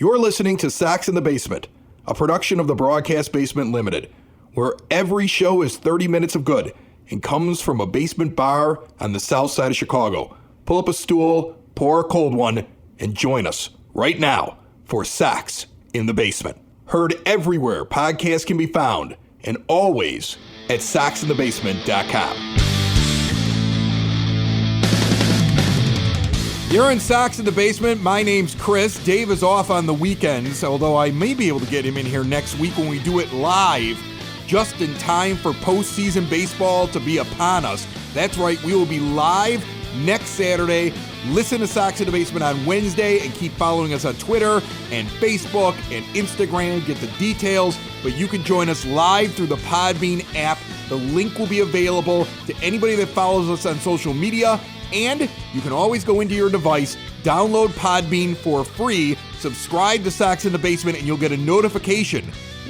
You're listening to Sox in the Basement, a production of the Broadcast Basement Limited, where every show is 30 minutes of good and comes from a basement bar on the south side of Chicago. Pull up a stool, pour a cold one, and join us right now for Sox in the Basement. Heard everywhere podcasts can be found, and always at soxinthebasement.com. You're in Sox in the Basement. My name's Chris. Dave is off on the weekends, although I may be able to get him in here next week when we do it live, just in time for postseason baseball to be upon us. That's right, we will be live next Saturday. Listen to Sox in the Basement on Wednesday and keep following us on Twitter and Facebook and Instagram. Get the details, but you can join us live through the Podbean app. The link will be available to anybody that follows us on social media. And you can always go into your device, download Podbean for free, subscribe to Sox in the Basement, and you'll get a notification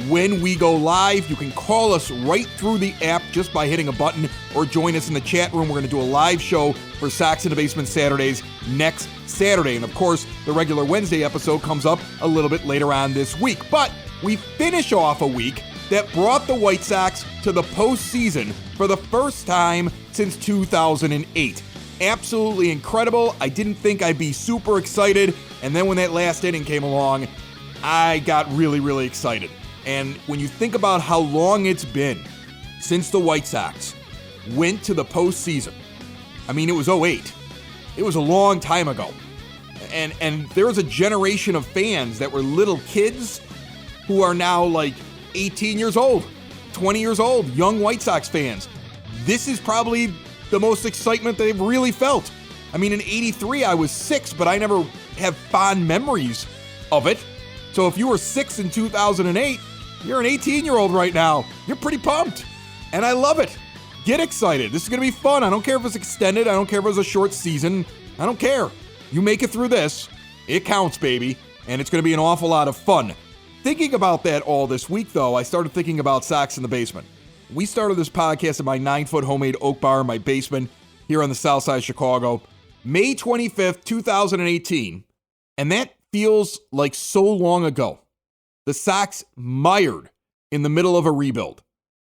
when we go live. You can call us right through the app just by hitting a button or join us in the chat room. We're going to do a live show for Sox in the Basement Saturdays next Saturday. And of course, the regular Wednesday episode comes up a little bit later on this week. But we finish off a week that brought the White Sox to the postseason for the first time since 2008. Absolutely incredible. I didn't think I'd be super excited. And then when that last inning came along, I got really, really excited. And when you think about how long it's been since the White Sox went to the postseason, I mean, it was 2008. It was a long time ago. And there was a generation of fans that were little kids who are now like 18 years old, 20 years old, young White Sox fans. This is probably the most excitement they've really felt. I mean, in 83, I was 6, but I never have fond memories of it. So if you were 6 in 2008, you're an 18-year-old right now. You're pretty pumped. And I love it. Get excited. This is going to be fun. I don't care if it's extended. I don't care if it's a short season. I don't care. You make it through this. It counts, baby. And it's going to be an awful lot of fun. Thinking about that all this week, though, I started thinking about Sox in the Basement. We started this podcast in my 9-foot homemade oak bar in my basement here on the south side of Chicago, May 25th, 2018, and that feels like so long ago. The Sox mired in the middle of a rebuild.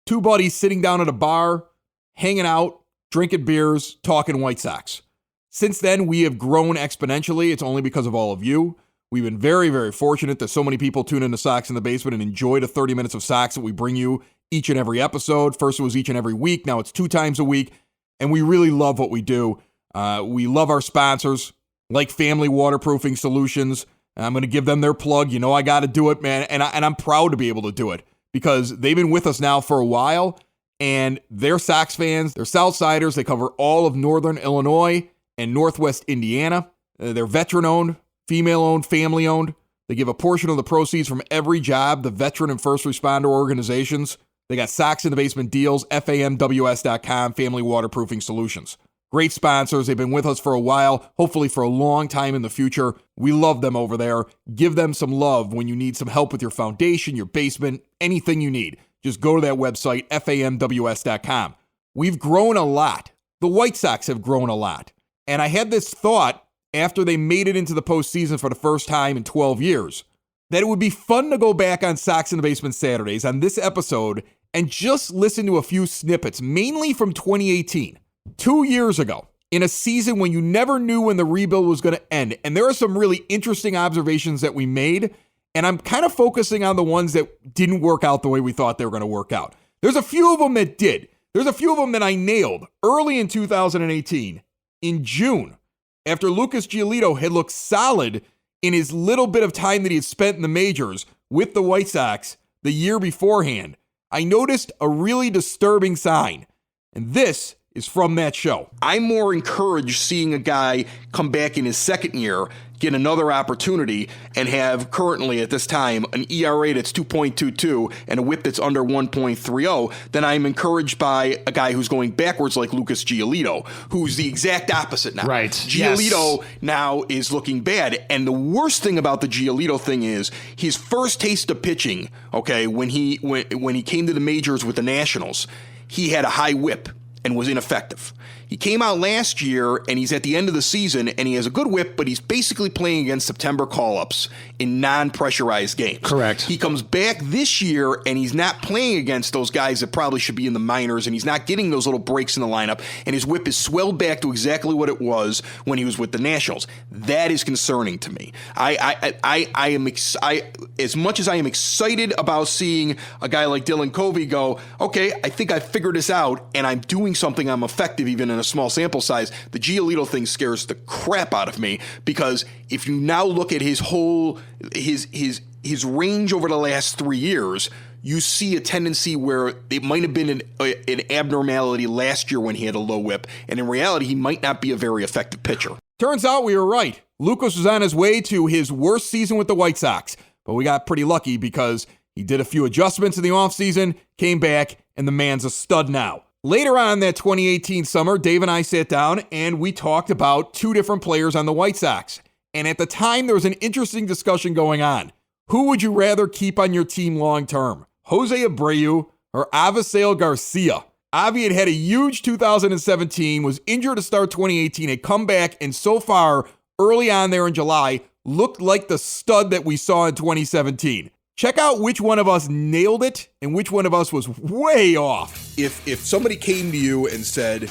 Two buddies sitting down at a bar, hanging out, drinking beers, talking White Sox. Since then, we have grown exponentially. It's only because of all of you. We've been very, very fortunate that so many people tune into Sox in the Basement and enjoy the 30 minutes of Sox that we bring you each and every episode. First it was each and every week. Now it's 2 times a week. And we really love what we do. We love our sponsors, like Family Waterproofing Solutions. I'm going to give them their plug. You know I got to do it, man. And I'm proud to be able to do it because they've been with us now for a while. And they're Sox fans. They're Southsiders. They cover all of Northern Illinois and Northwest Indiana. They're veteran-owned, female-owned, family-owned. They give a portion of the proceeds from every job, the veteran and first responder organizations. They got Sox in the Basement deals, FAMWS.com, Family Waterproofing Solutions. Great sponsors. They've been with us for a while, hopefully for a long time in the future. We love them over there. Give them some love when you need some help with your foundation, your basement, anything you need. Just go to that website, FAMWS.com. We've grown a lot. The White Sox have grown a lot. And I had this thought after they made it into the postseason for the first time in 12 years, that it would be fun to go back on Sox in the Basement Saturdays on this episode and just listen to a few snippets, mainly from 2018, 2 years ago, in a season when you never knew when the rebuild was going to end. And there are some really interesting observations that we made, and I'm kind of focusing on the ones that didn't work out the way we thought they were going to work out. There's a few of them that did. There's a few of them that I nailed early in 2018, in June, after Lucas Giolito had looked solid in his little bit of time that he had spent in the majors with the White Sox the year beforehand. I noticed a really disturbing sign, and this is from that show. I'm more encouraged seeing a guy come back in his second year, get another opportunity, and have currently at this time an ERA that's 2.22 and a whip that's under 1.30 than I'm encouraged by a guy who's going backwards like Lucas Giolito, who's the exact opposite now. Right. Giolito now is looking bad. And the worst thing about the Giolito thing is his first taste of pitching, okay, when he came to the majors with the Nationals, he had a high whip and was ineffective. He came out last year, and he's at the end of the season, and he has a good whip, but he's basically playing against September call-ups in non-pressurized games. Correct. He comes back this year, and he's not playing against those guys that probably should be in the minors, and he's not getting those little breaks in the lineup, and his whip is swelled back to exactly what it was when he was with the Nationals. That is concerning to me. As much as I am excited about seeing a guy like Dylan Covey go, okay, I think I figured this out, and I'm doing something, I'm effective even in a small sample size, the Giolito thing scares the crap out of me, because if you now look at his whole, his range over the last 3 years, you see a tendency where it might have been an abnormality last year when he had a low whip, and in reality, he might not be a very effective pitcher. Turns out we were right. Lucas was on his way to his worst season with the White Sox, but we got pretty lucky because he did a few adjustments in the offseason, came back, and the man's a stud now. Later on that 2018 summer, Dave and I sat down and we talked about two different players on the White Sox. And at the time, there was an interesting discussion going on. Who would you rather keep on your team long term? Jose Abreu or Avisail Garcia? Avi had a huge 2017, was injured to start 2018, had come back, and so far, early on there in July, looked like the stud that we saw in 2017. Check out which one of us nailed it and which one of us was way off. If somebody came to you and said,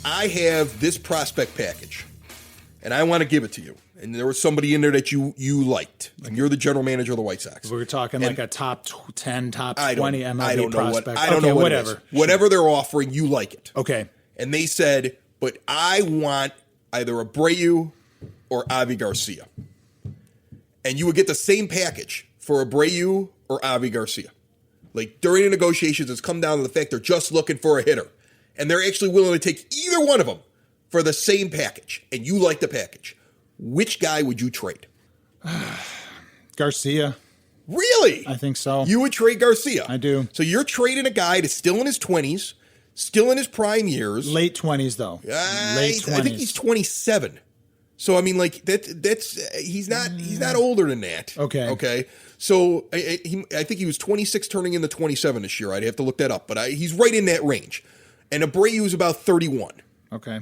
I have this prospect package, and I want to give it to you, and there was somebody in there that you liked, and you're the general manager of the White Sox. We're talking like a top 10, top 20 MLB I don't know prospect. I don't know what it is. Whatever they're offering, you like it. Okay. And they said, but I want either Abreu or Avi Garcia. And you would get the same package for Abreu or Avi Garcia. Like during the negotiations, it's come down to the fact they're just looking for a hitter. And they're actually willing to take either one of them for the same package. And you like the package. Which guy would you trade? Garcia. Really? I think so. You would trade Garcia? I do. So you're trading a guy that's still in his 20s, still in his prime years. Late 20s, though. Late 20s. I think he's 27. So I mean, like that's he's not older than that. Okay. Okay. So I think he was 26 turning into 27 this year. I'd have to look that up, but he's right in that range. And Abreu is about 31. Okay.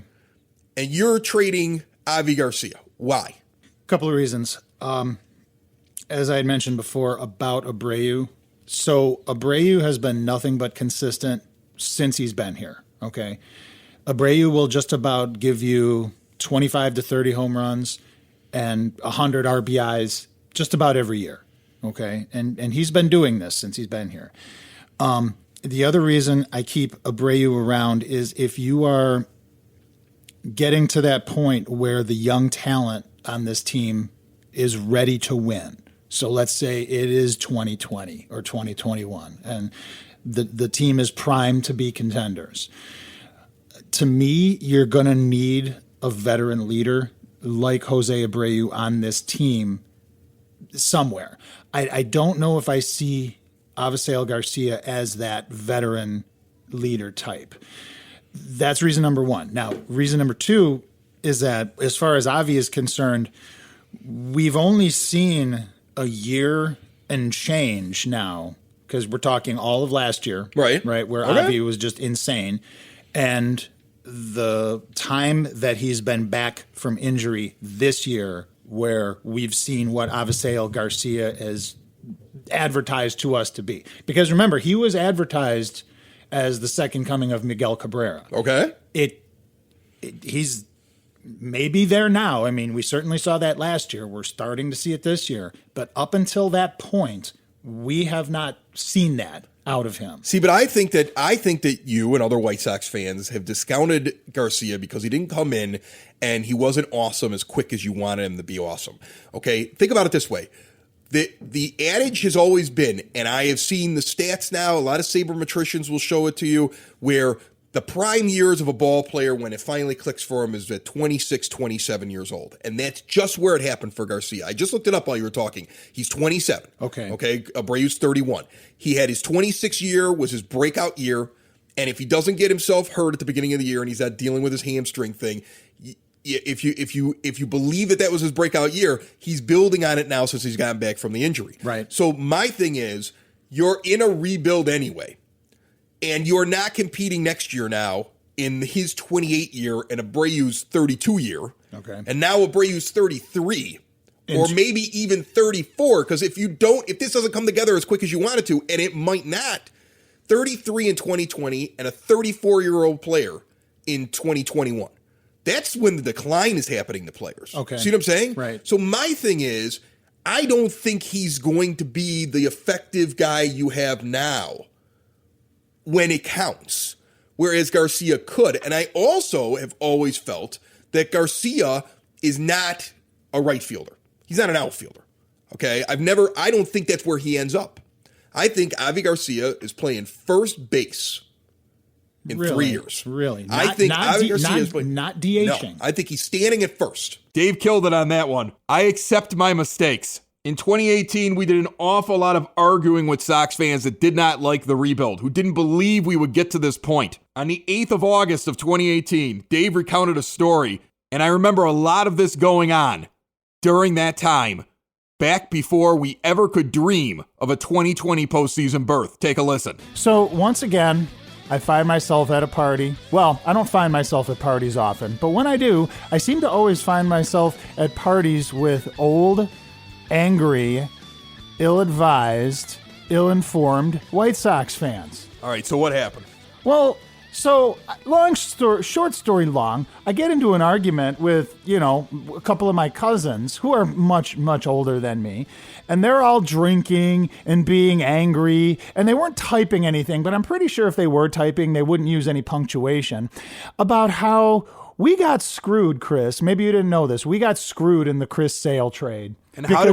And you're trading Avi Garcia. Why? A couple of reasons. As I had mentioned before about Abreu. So Abreu has been nothing but consistent since he's been here. Okay. Abreu will just about give you 25 to 30 home runs and 100 RBIs just about every year. Okay. And he's been doing this since he's been here. The other reason I keep Abreu around is if you are getting to that point where the young talent on this team is ready to win. So let's say it is 2020 or 2021 and the team is primed to be contenders. To me, you're going to need a veteran leader like Jose Abreu on this team somewhere. I don't know if I see Avisail Garcia as that veteran leader type. That's reason number one. Now, reason number two is that as far as Avi is concerned, we've only seen a year and change now because we're talking all of last year, right? Where okay. Avi was just insane. And the time that he's been back from injury this year where we've seen what Avisail Garcia is advertised to us to be. Because remember, he was advertised as the second coming of Miguel Cabrera. Okay. He's maybe there now. I mean, we certainly saw that last year. We're starting to see it this year. But up until that point, we have not seen that out of him. See, but I think that you and other White Sox fans have discounted Garcia because he didn't come in and he wasn't awesome as quick as you wanted him to be awesome. Okay, think about it this way. The adage has always been, and I have seen the stats now, a lot of sabermetricians will show it to you, where the prime years of a ball player when it finally clicks for him is at 26, 27 years old. And that's just where it happened for Garcia. I just looked it up while you were talking. He's 27. Okay. Abreu's 31. He had his 26th year was his breakout year. And if he doesn't get himself hurt at the beginning of the year and he's not dealing with his hamstring thing, if you believe that was his breakout year, he's building on it now since he's gotten back from the injury. Right. So my thing is, you're in a rebuild anyway. And you're not competing next year now in his 28 year and Abreu's 32 year. Okay. And now Abreu's 33. Or maybe even 34, because if this doesn't come together as quick as you want it to, and it might not, 33 in 2020 and a 34-year-old player in 2021. That's when the decline is happening to players. Okay. See what I'm saying? Right. So my thing is, I don't think he's going to be the effective guy you have now when it counts, whereas Garcia could. And I also have always felt that Garcia is not a right fielder. He's not an outfielder. Okay? I don't think that's where he ends up. I think Avi Garcia is playing first base in 3 years. Really? I think Avi Garcia is playing. Not DHing. No, I think he's standing at first. Dave killed it on that one. I accept my mistakes. In 2018, we did an awful lot of arguing with Sox fans that did not like the rebuild, who didn't believe we would get to this point. On the 8th of August of 2018, Dave recounted a story, and I remember a lot of this going on during that time, back before we ever could dream of a 2020 postseason berth. Take a listen. So once again, I find myself at a party. Well, I don't find myself at parties often, but when I do, I seem to always find myself at parties with old, angry, ill-advised, ill-informed White Sox fans. All right, so what happened? Well, so short story long, I get into an argument with, a couple of my cousins who are much, much older than me, and they're all drinking and being angry, and they weren't typing anything, but I'm pretty sure if they were typing, they wouldn't use any punctuation, about how we got screwed, Chris. Maybe you didn't know this. We got screwed in the Chris Sale trade. And how do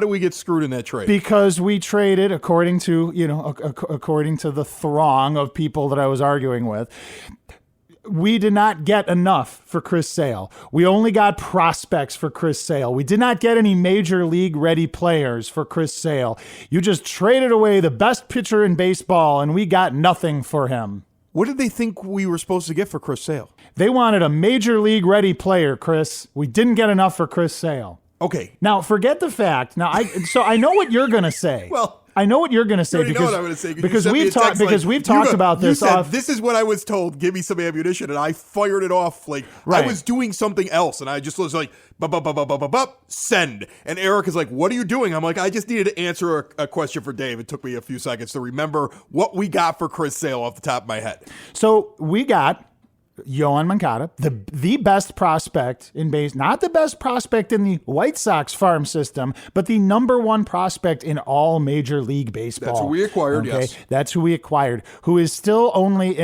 we get screwed in that trade? Because we traded, according to the throng of people that I was arguing with, we did not get enough for Chris Sale. We only got prospects for Chris Sale. We did not get any major league ready players for Chris Sale. You just traded away the best pitcher in baseball, and we got nothing for him. What did they think we were supposed to get for Chris Sale? They wanted a major league ready player, Chris. We didn't get enough for Chris Sale. Okay. Now, forget the fact. Now, I know what you're going to say. Well, I know what you're going to say because know what I'm going to say because we've talked about this. This is what I was told. Give me some ammunition, and I fired it off like right. I was doing something else, and I just was like, send. And Eric is like, "What are you doing?" I'm like, "I just needed to answer a question for Dave. It took me a few seconds to remember what we got for Chris Sale off the top of my head." So we got Yohan Moncada, the best prospect in base, not the best prospect in the White Sox farm system, but the number one prospect in all Major League Baseball. That's who we acquired, okay? Yes. That's who we acquired, who is still only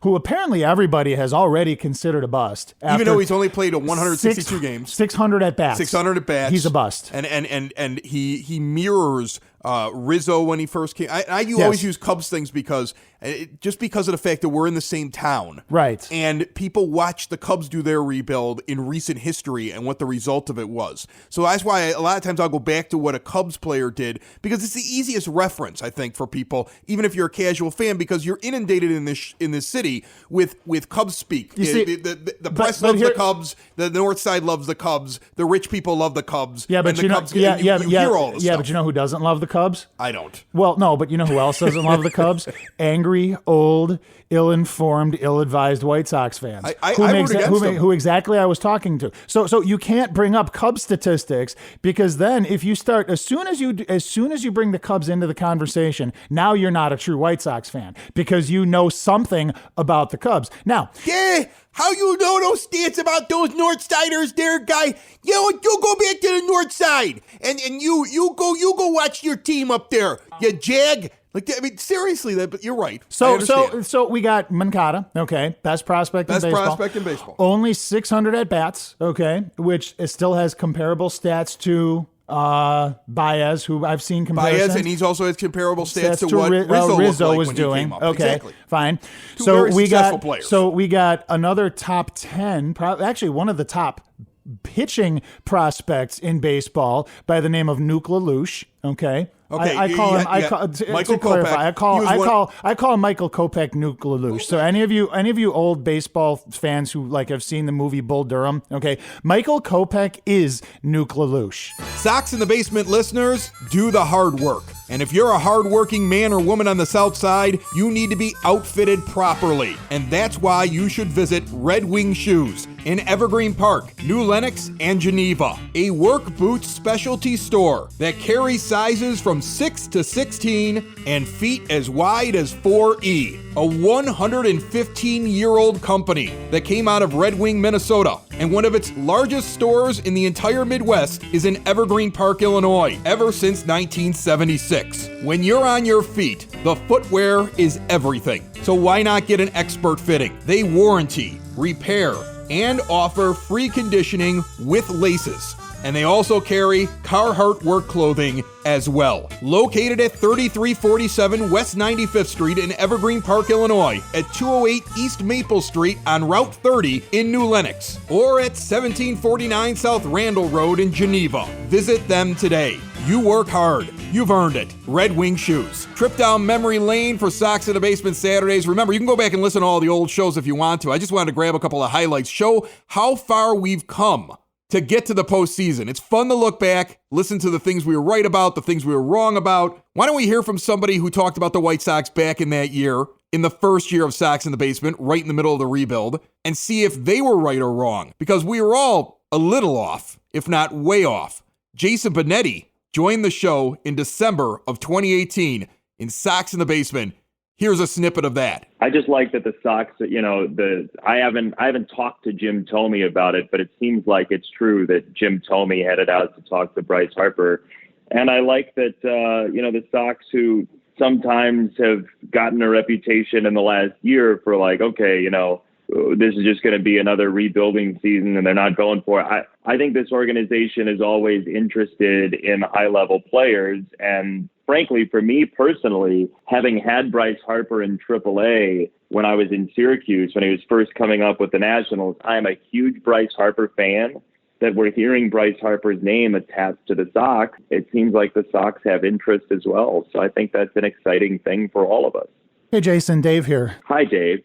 who apparently everybody has already considered a bust. Even though he's only played 162 games. 600 at bats. 600 at bats. He's a bust. And he mirrors Rizzo when he first came. I always use Cubs things because just because of the fact that we're in the same town. Right. And people watch the Cubs do their rebuild in recent history and what the result of it was. So that's why a lot of times I'll go back to what a Cubs player did because it's the easiest reference, I think, for people, even if you're a casual fan, because you're inundated in this city with Cubs speak. The press loves the Cubs, the North Side loves the Cubs, the rich people love the Cubs. Yeah, but you hear all this stuff. But you know who doesn't love the Cubs? I don't. Well, no, but you know who else doesn't love the Cubs? Angry, old, ill-informed, ill-advised White Sox fans. Who exactly I was talking to. So you can't bring up Cubs statistics because then if you start as soon as you bring the Cubs into the conversation, now you're not a true White Sox fan because you know something about the Cubs. Now, yeah. How you know those stats about those North Siders there, guy? You go back to the North Side and you go watch your team up there. You jag. Like, I mean, seriously, but you're right. So we got Moncada, okay, best prospect in baseball. Only 600 at bats, okay, which still has comparable stats to Baez, who I've seen comparisons. Baez, and he's also has comparable stats to what Rizzo was like doing. Okay, exactly. Fine. Two very successful players. So we got another top 10, actually one of the top pitching prospects in baseball by the name of Nuke LaLoosh. Okay. I call him. Michael to clarify, Kopech. I call Michael Kopech Nuke LaLoosh. So any of you old baseball fans who have seen the movie Bull Durham, okay, Michael Kopech is Nuke LaLoosh. Sox in the Basement listeners, do the hard work. And if you're a hardworking man or woman on the South Side, you need to be outfitted properly. And that's why you should visit Red Wing Shoes in Evergreen Park, New Lenox, and Geneva. A work boots specialty store that carries sizes from 6 to 16 and feet as wide as 4E. A 115-year-old company that came out of Red Wing, Minnesota, and one of its largest stores in the entire Midwest is in Evergreen Park, Illinois, ever since 1976. When you're on your feet, the footwear is everything. So why not get an expert fitting? They warranty, repair, and offer free conditioning with laces. And they also carry Carhartt work clothing as well. Located at 3347 West 95th Street in Evergreen Park, Illinois, at 208 East Maple Street on Route 30 in New Lenox, or at 1749 South Randall Road in Geneva. Visit them today. You work hard. You've earned it. Red Wing Shoes. Trip down memory lane for Sox in the Basement Saturdays. Remember, you can go back and listen to all the old shows if you want to. I just wanted to grab a couple of highlights, show how far we've come to get to the postseason. It's fun to look back, listen to the things we were right about, the things we were wrong about. Why don't we hear from somebody who talked about the White Sox back in that year, in the first year of Sox in the Basement, right in the middle of the rebuild, and see if they were right or wrong, because we were all a little off, if not way off. Jason Benetti joined the show in December of 2018 in Sox in the Basement. Here's a snippet of that. I just like that the Sox, I haven't talked to Jim Thome about it, but it seems like it's true that Jim Thome headed out to talk to Bryce Harper. And I like that, the Sox, who sometimes have gotten a reputation in the last year for this is just going to be another rebuilding season and they're not going for it. I think this organization is always interested in high-level players. And frankly, for me personally, having had Bryce Harper in AAA when I was in Syracuse, when he was first coming up with the Nationals, I am a huge Bryce Harper fan. That we're hearing Bryce Harper's name attached to the Sox, it seems like the Sox have interest as well. So I think that's an exciting thing for all of us. Hey, Jason, Dave here. Hi, Dave.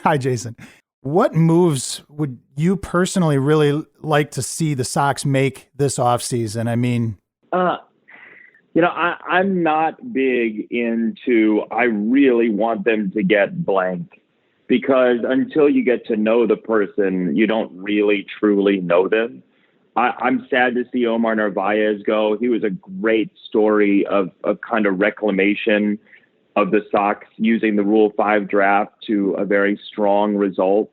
Hi, Jason. What moves would you personally really like to see the Sox make this offseason? I mean, I'm not big into, I really want them to get blank, because until you get to know the person, you don't really truly know them. I'm sad to see Omar Narvaez go. He was a great story of kind of reclamation of the Sox using the Rule 5 draft to a very strong result.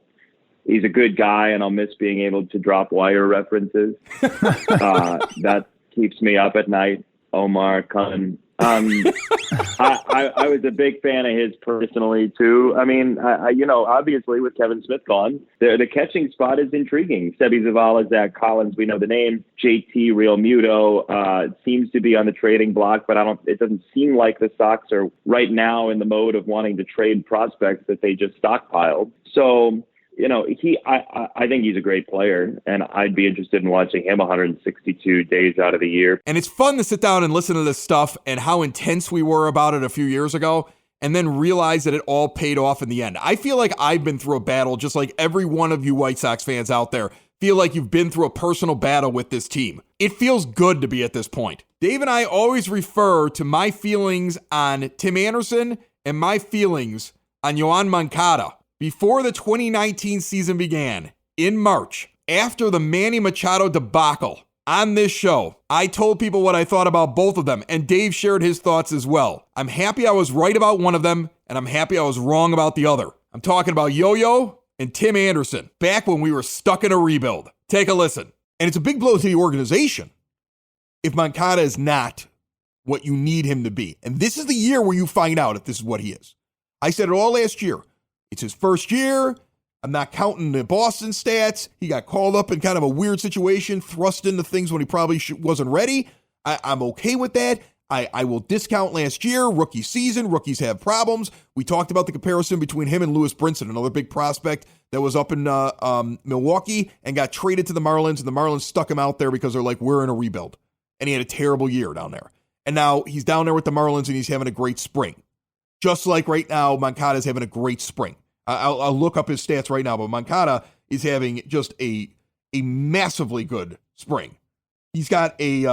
He's a good guy, and I'll miss being able to drop wire references. That keeps me up at night. Omar Cullen. I was a big fan of his personally too. I mean, obviously with Kevin Smith gone, the catching spot is intriguing. Sebi Zavala, Zach Collins, we know the name. JT Real Muto seems to be on the trading block, but it doesn't seem like the Sox are right now in the mode of wanting to trade prospects that they just stockpiled. So, I think he's a great player, and I'd be interested in watching him 162 days out of the year. And it's fun to sit down and listen to this stuff and how intense we were about it a few years ago, and then realize that it all paid off in the end. I feel like I've been through a battle, just like every one of you White Sox fans out there feel like you've been through a personal battle with this team. It feels good to be at this point. Dave and I always refer to my feelings on Tim Anderson and my feelings on Yoan Moncada. Before the 2019 season began, in March, after the Manny Machado debacle on this show, I told people what I thought about both of them, and Dave shared his thoughts as well. I'm happy I was right about one of them, and I'm happy I was wrong about the other. I'm talking about Yo-Yo and Tim Anderson, back when we were stuck in a rebuild. Take a listen. And it's a big blow to the organization if Moncada is not what you need him to be. And this is the year where you find out if this is what he is. I said it all last year. It's his first year. I'm not counting the Boston stats. He got called up in kind of a weird situation, thrust into things when he probably wasn't ready. I'm okay with that. I will discount last year, rookie season. Rookies have problems. We talked about the comparison between him and Lewis Brinson, another big prospect that was up in Milwaukee and got traded to the Marlins, and the Marlins stuck him out there because they're like, we're in a rebuild. And he had a terrible year down there. And now he's down there with the Marlins, and he's having a great spring. Just like right now, Moncada's having a great spring. I'll look up his stats right now, but Moncada is having just a massively good spring. He's got a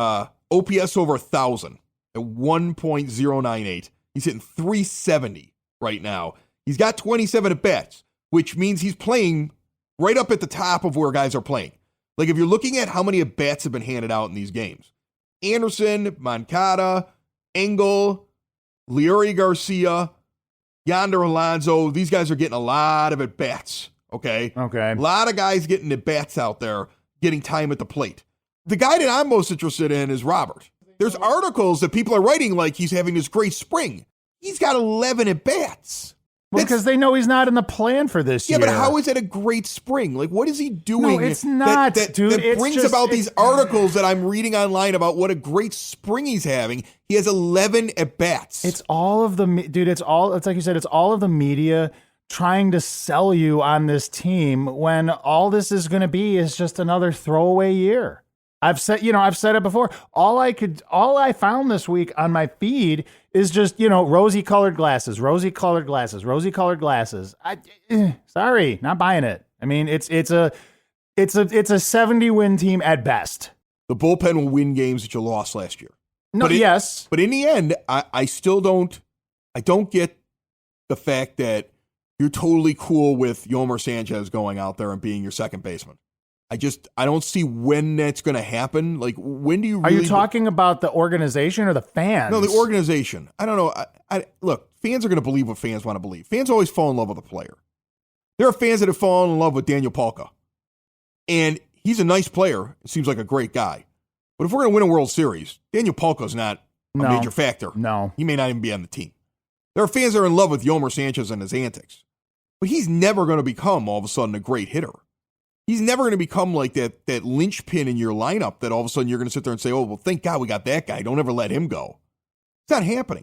OPS over 1,000. at 1.098. He's hitting 370 right now. He's got 27 at-bats, which means he's playing right up at the top of where guys are playing. Like, if you're looking at how many at-bats have been handed out in these games, Anderson, Moncada, Engel, Leury Garcia, Yonder Alonso, these guys are getting a lot of at-bats, okay? Okay. A lot of guys getting at-bats out there, getting time at the plate. The guy that I'm most interested in is Robert. There's articles that people are writing like he's having this great spring. He's got 11 at-bats. Well, because they know he's not in the plan for this year. Yeah, but how is it a great spring? Like, what is he doing? No, it's not, dude. That brings about these articles that I'm reading online about what a great spring he's having. He has 11 at-bats. It's all of the, dude, it's like you said, it's all of the media trying to sell you on this team when all this is going to be is just another throwaway year. I've said it before. All I found this week on my feed is just, rosy colored glasses. Sorry, not buying it. I mean, it's a 70 win team at best. The bullpen will win games that you lost last year. No, yes. But in the end, I still don't get the fact that you're totally cool with Yomer Sanchez going out there and being your second baseman. I don't see when that's going to happen. Like, when do you really... Are you talking about the organization or the fans? No, the organization. I don't know. Look, fans are going to believe what fans want to believe. Fans always fall in love with a player. There are fans that have fallen in love with Daniel Palka. And he's a nice player. It seems like a great guy. But if we're going to win a World Series, Daniel Palka's not a major factor. No. He may not even be on the team. There are fans that are in love with Yomer Sanchez and his antics. But he's never going to become, all of a sudden, a great hitter. He's never going to become like that linchpin in your lineup that all of a sudden you're going to sit there and say, oh, well, thank God we got that guy. Don't ever let him go. It's not happening.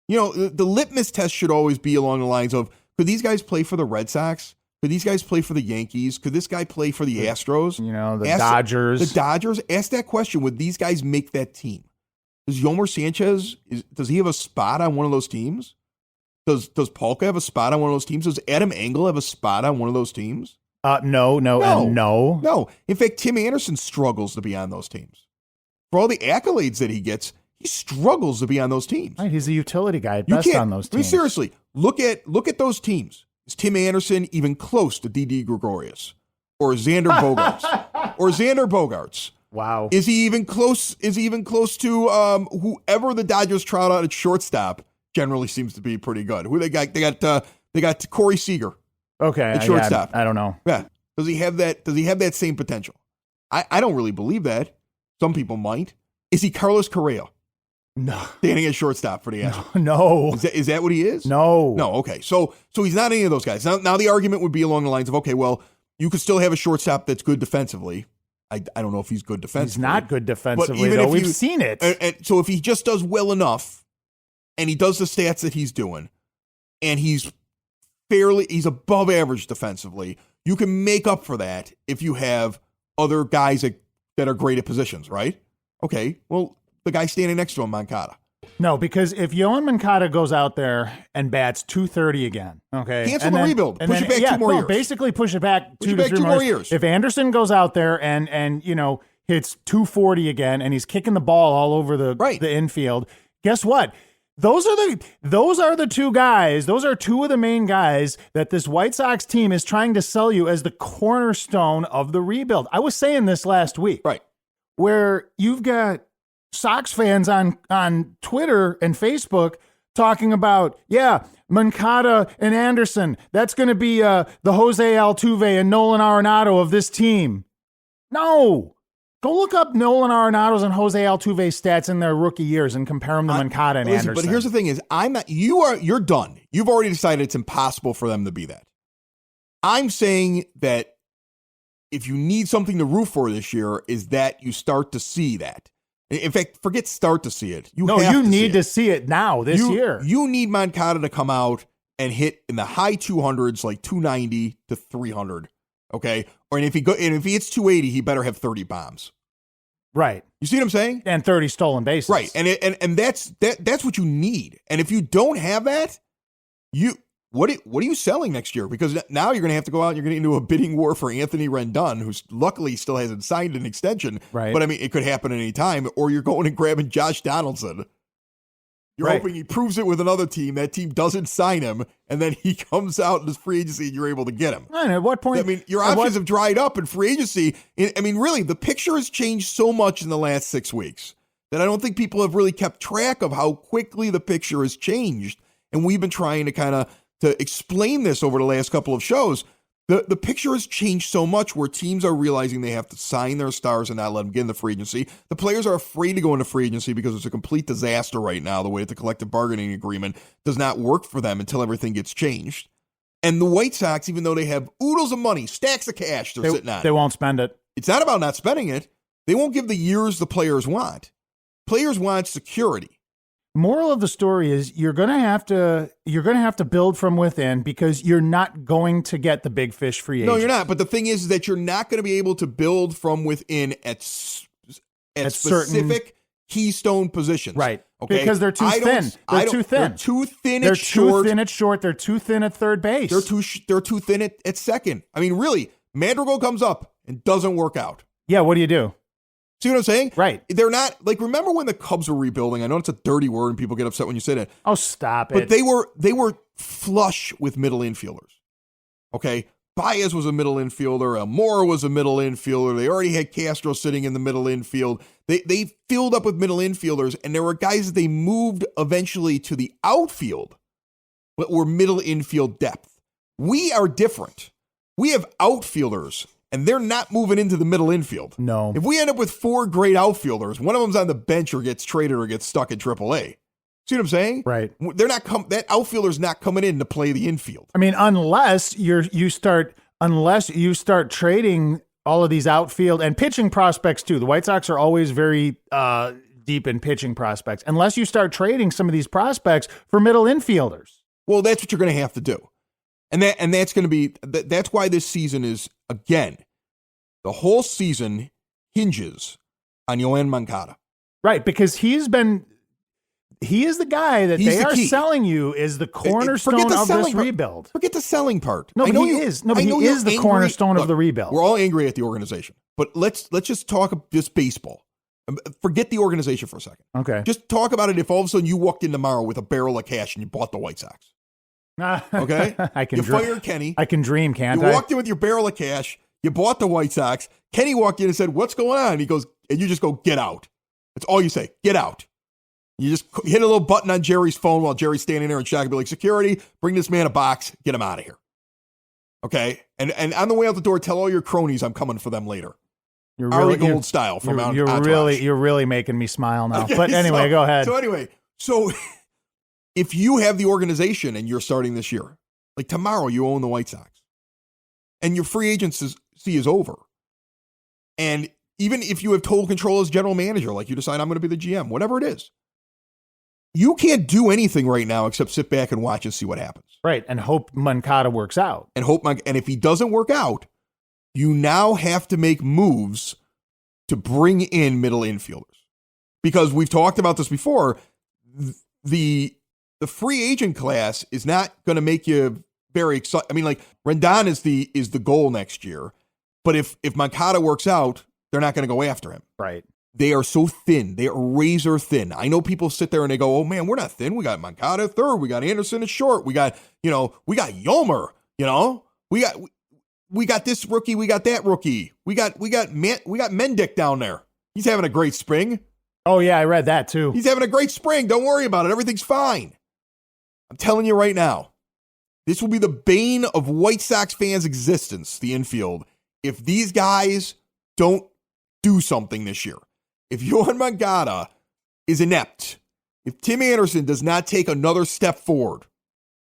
The litmus test should always be along the lines of, could these guys play for the Red Sox? Could these guys play for the Yankees? Could this guy play for the Astros? Dodgers. The Dodgers. Ask that question. Would these guys make that team? Does Yomer Sanchez, does he have a spot on one of those teams? Does Palka have a spot on one of those teams? Does Adam Engel have a spot on one of those teams? No. No. In fact, Tim Anderson struggles to be on those teams. For all the accolades that he gets, he struggles to be on those teams. Right, he's a utility guy at best on those teams. I mean, seriously, look at those teams. Is Tim Anderson even close to Didi Gregorius or Xander Bogaerts? Wow. Is he even close? Is he even close to whoever the Dodgers trot out at shortstop? Generally seems to be pretty good. Who they got? They got Corey Seager. Okay, at shortstop. I don't know. Yeah. Does he have that same potential? I don't really believe that. Some people might. Is he Carlos Correa? No. Standing at shortstop for the Astros? No. Is that what he is? No. No, okay. So he's not any of those guys. Now the argument would be along the lines of, okay, well, you could still have a shortstop that's good defensively. I don't know if he's good defensively. He's not good defensively, though. We've seen it. And so if he just does well enough, and he does the stats that he's doing, and he's above average defensively, you can make up for that if you have other guys that are great at positions, right? Okay, well, the guy standing next to him, Moncada. No, because if Yohan Moncada goes out there and bats 230 again, okay, cancel the rebuild, push it back 2 more years. Basically push it back 2 to 3 more years. If Anderson goes out there and hits 240 again, and he's kicking the ball all over the infield, guess what? Those are the two guys. Those are two of the main guys that this White Sox team is trying to sell you as the cornerstone of the rebuild. I was saying this last week, right? Where you've got Sox fans on Twitter and Facebook talking about, Moncada and Anderson. That's going to be the Jose Altuve and Nolan Arenado of this team. No. Go look up Nolan Arenado's and Jose Altuve's stats in their rookie years and compare them to Moncada and Anderson. But here's the thing is, you're done. You've already decided it's impossible for them to be that. I'm saying that if you need something to root for this year, is that you start to see that. In fact, forget start to see it. You need to see it now this year. You need Moncada to come out and hit in the high 200s, like 290 to 300. Okay, or if he hits 280, he better have 30 bombs. Right. You see what I'm saying? And 30 stolen bases. Right. And that's what you need. And if you don't have that, what are you selling next year? Because now you're going to have to go out and you're going to get into a bidding war for Anthony Rendon, who's luckily still hasn't signed an extension. Right. But I mean, it could happen at any time. Or you're going and grabbing Josh Donaldson. You're hoping he proves it with another team. That team doesn't sign him, and then he comes out in his free agency, and you're able to get him. And at what point? I mean, your options have dried up in free agency. I mean, really, the picture has changed so much in the last 6 weeks that I don't think people have really kept track of how quickly the picture has changed. And we've been trying to to explain this over the last couple of shows. The picture has changed so much where teams are realizing they have to sign their stars and not let them get in the free agency. The players are afraid to go into free agency because it's a complete disaster right now, the way that the collective bargaining agreement does not work for them until everything gets changed. And the White Sox, even though they have oodles of money, stacks of cash they're sitting on. They won't spend it. It's not about not spending it. They won't give the years the players want. Players want security. Moral of the story is you're going to have to build from within because you're not going to get the big fish free agent. No, you're not. But the thing is that you're not going to be able to build from within at specific keystone positions. Right. Okay. Because they're too thin. They're too thin. They're too thin They're at short. too thin at short. They're too thin at third base. They're too thin at second. I mean, really, Madrigal comes up and doesn't work out. Yeah, what do you do? See what I'm saying? Right. They're not, like, remember when the Cubs were rebuilding? I know it's a dirty word and people get upset when you say that. Oh, stop But it. they were flush with middle infielders. Okay? Baez was a middle infielder. Almora was a middle infielder. They already had Castro sitting in the middle infield. They filled up with middle infielders, and there were guys that they moved eventually to the outfield that were middle infield depth. We are different. We have outfielders, and they're not moving into the middle infield. No. If we end up with 4 great outfielders, one of them's on the bench or gets traded or gets stuck in AAA. See what I'm saying? Right. They're not that outfielder's not coming in to play the infield. I mean, unless you start trading all of these outfield and pitching prospects too. The White Sox are always very deep in pitching prospects. Unless you start trading some of these prospects for middle infielders. Well, that's what you're going to have to do. And that's going to be that's why this season is, again, the whole season hinges on Yoan Moncada. Right, because he is the guy that He's they the are key. selling you as the cornerstone of this rebuild. Forget the selling part. No, but he is. No, but he is the cornerstone of the rebuild. We're all angry at the organization. But let's just talk just baseball. Forget the organization for a second. Okay. Just talk about it if all of a sudden you walked in tomorrow with a barrel of cash and you bought the White Sox. Okay? You fired Kenny. I can dream, can't You I? walked in with your barrel of cash. You bought the White Sox. Kenny walked in and said, "What's going on?" And he goes, and you just go, "Get out." That's all you say. Get out. You just hit a little button on Jerry's phone while Jerry's standing there in shock and be like, "Security, bring this man a box. Get him out of here." Okay? And on the way out the door, tell all your cronies I'm coming for them later. You're Ari Gold style from Entourage. You're really making me smile now. Okay, But anyway, go ahead. So if you have the organization and you're starting this year, like tomorrow you own the White Sox, and your free agency is over, and even if you have total control as general manager, like you decide I'm going to be the GM, whatever it is, you can't do anything right now except sit back and watch and see what happens. Right, and hope Moncada works out. And if he doesn't work out, you now have to make moves to bring in middle infielders. Because we've talked about this before, the free agent class is not going to make you very excited. I mean, like, Rendon is the goal next year. But if Moncada works out, they're not going to go after him. Right. They are so thin. They are razor thin. I know people sit there and they go, "Oh man, we're not thin. We got Moncada at third. We got Anderson at short. We got Yomer. We got this rookie. We got that rookie. We got Mendick down there. He's having a great spring. Oh yeah, I read that too. He's having a great spring. Don't worry about it. Everything's fine." I'm telling you right now, this will be the bane of White Sox fans' existence, the infield, if these guys don't do something this year. If Yoan Moncada is inept, if Tim Anderson does not take another step forward,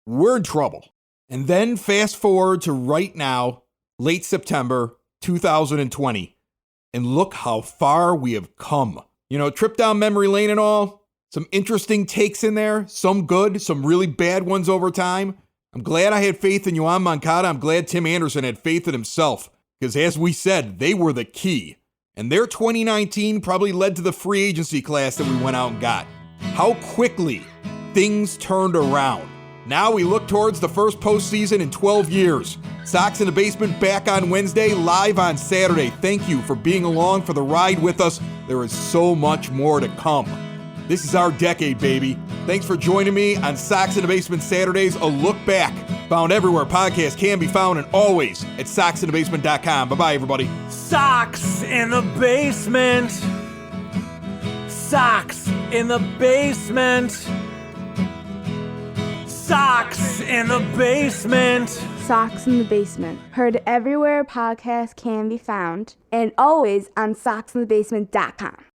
we're in trouble. And then fast forward to right now, late September 2020, and look how far we have come. Trip down memory lane and all. Some interesting takes in there, some good, some really bad ones over time. I'm glad I had faith in Yoan Moncada. I'm glad Tim Anderson had faith in himself, because as we said, they were the key. And their 2019 probably led to the free agency class that we went out and got. How quickly things turned around. Now we look towards the first postseason in 12 years. Sox in the Basement back on Wednesday, live on Saturday. Thank you for being along for the ride with us. There is so much more to come. This is our decade, baby. Thanks for joining me on Sox in the Basement Saturdays, a look back. Found everywhere podcasts can be found and always at soxinthebasement.com. Bye-bye, everybody. Sox in the basement. Sox in the basement. Sox in the basement. Sox in the Basement. Heard everywhere podcasts can be found and always on soxinthebasement.com.